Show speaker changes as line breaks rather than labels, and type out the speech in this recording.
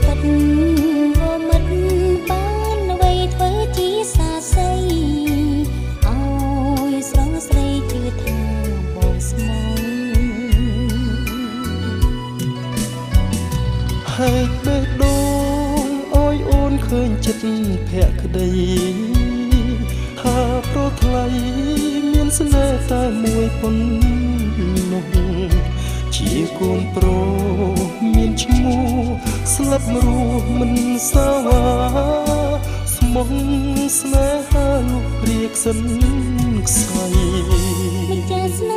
ពិតក៏មិនបានអ្វីធ្វើជាសាស័យឲ្យស្រងស្រីជឿថាបងស្មង
ហើយបេះដូងអើយអូនឃើញចិត្តភក្តីថាប្រថ្លៃមានស្នេហ៍តែមួយប៉ុណ្ណោះជាកូនប្រុសមានឈ្មោះស្លាប់រស់មិនសាវាស្មងស្នេហាលុះព្រាកសិនខ្សែ
មិនចាស់ស្នេ